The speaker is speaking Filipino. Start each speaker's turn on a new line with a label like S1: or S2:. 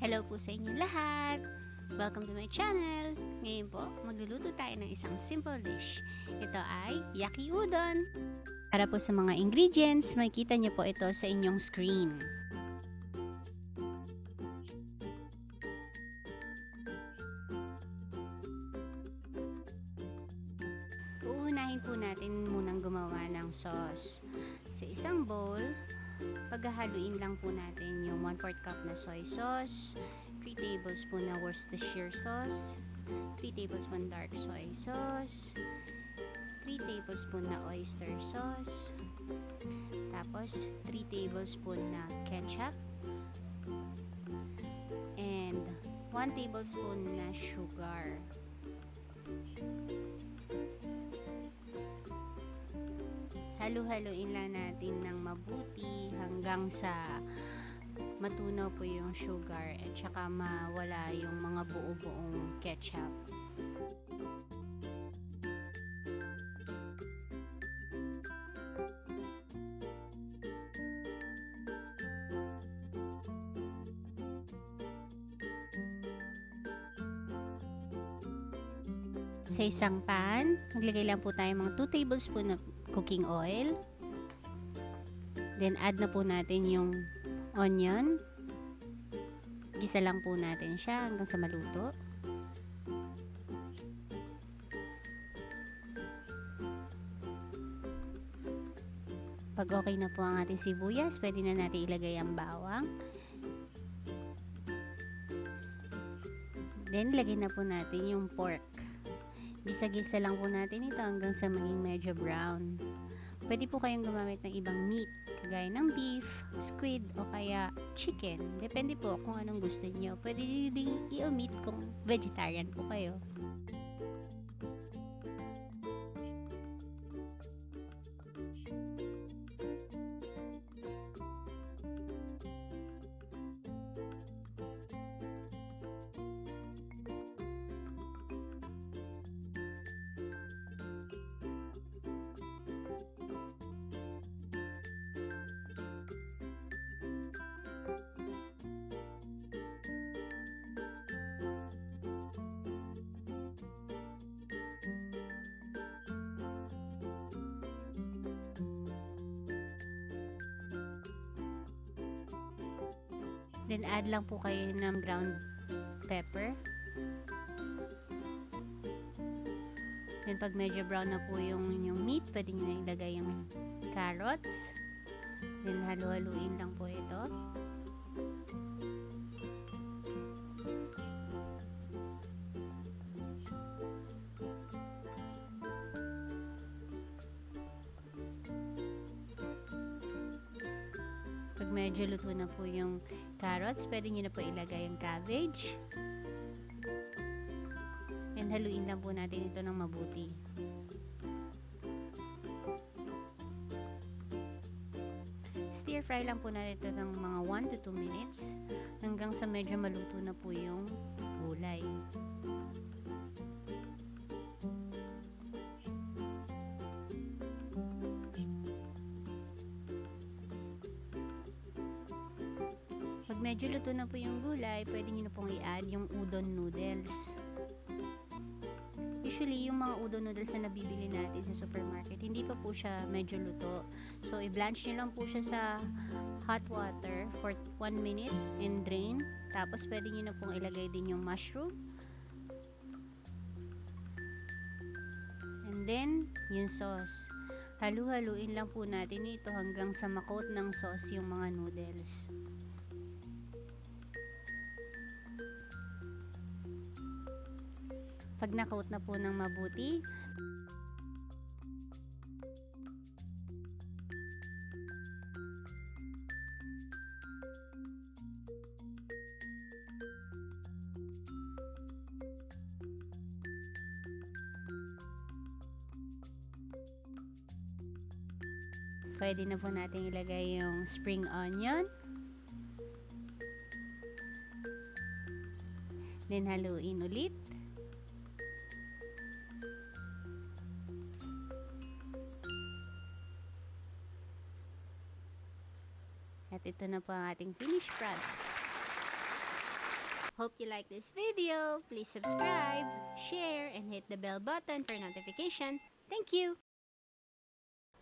S1: Hello po sa inyong lahat! Welcome to my channel! Ngayon po, magluluto tayo ng isang simple dish. Ito ay Yaki Udon. Para po sa mga ingredients, makikita niyo po ito sa inyong screen. Uunahin po natin munang gumawa ng sauce. Sa isang bowl, paghahaluin lang po natin yung 1/4 cup na soy sauce, 3 tablespoon na Worcestershire sauce, 3 tablespoon dark soy sauce, 3 tablespoon na oyster sauce, tapos 3 tablespoon na ketchup, and 1 tablespoon na sugar. Halu-haluin lang natin ng mabuti hanggang sa matunaw po yung sugar at saka mawala yung mga buo-buong ketchup. Sa isang pan, maglagay lang po tayo mga 2 tablespoon na cooking oil. Then add na po natin yung onion. Gisa lang po natin siya hanggang sa maluto. Pag okay na po ang ating sibuyas, pwede na natin ilagay ang bawang. Then lagay na po natin yung pork. Gisa-gisa lang po natin ito hanggang sa maging medyo brown. Pwede po kayong gumamit ng ibang meat, kagaya ng beef, squid, o kaya chicken. Depende po kung anong gusto niyo. Pwede din i-omit kung vegetarian po kayo. Then add lang po kayo ng ground pepper. Then pag medyo brown na po yung meat, pwede nyo na ilagay yung carrots. Then halu-haluin lang po ito. Pag medyo luto na po yung carrots, pwede nyo na po ilagay yung cabbage. And haluin lang po natin ito ng mabuti. Stir fry lang po natin ito ng mga 1 to 2 minutes hanggang sa medyo maluto na po yung gulay. Pag medyo luto na po yung gulay, pwede nyo na pong i-add yung udon noodles. Usually, yung mga udon noodles na nabibili natin sa supermarket, hindi pa po siya medyo luto. So, i-blanch nyo lang po siya sa hot water for 1 minute and drain. Tapos, pwede nyo na pong ilagay din yung mushroom. And then, yung sauce. Halu-haluin lang po natin ito hanggang sa ma-coat ng sauce yung mga noodles. Pag na-coat na po ng mabuti, pwede na po natin ilagay yung spring onion. Then haluin ulit. At ito na po ang ating finished product. Hope you like this video. Please subscribe, share, and hit the bell button for notification. Thank you!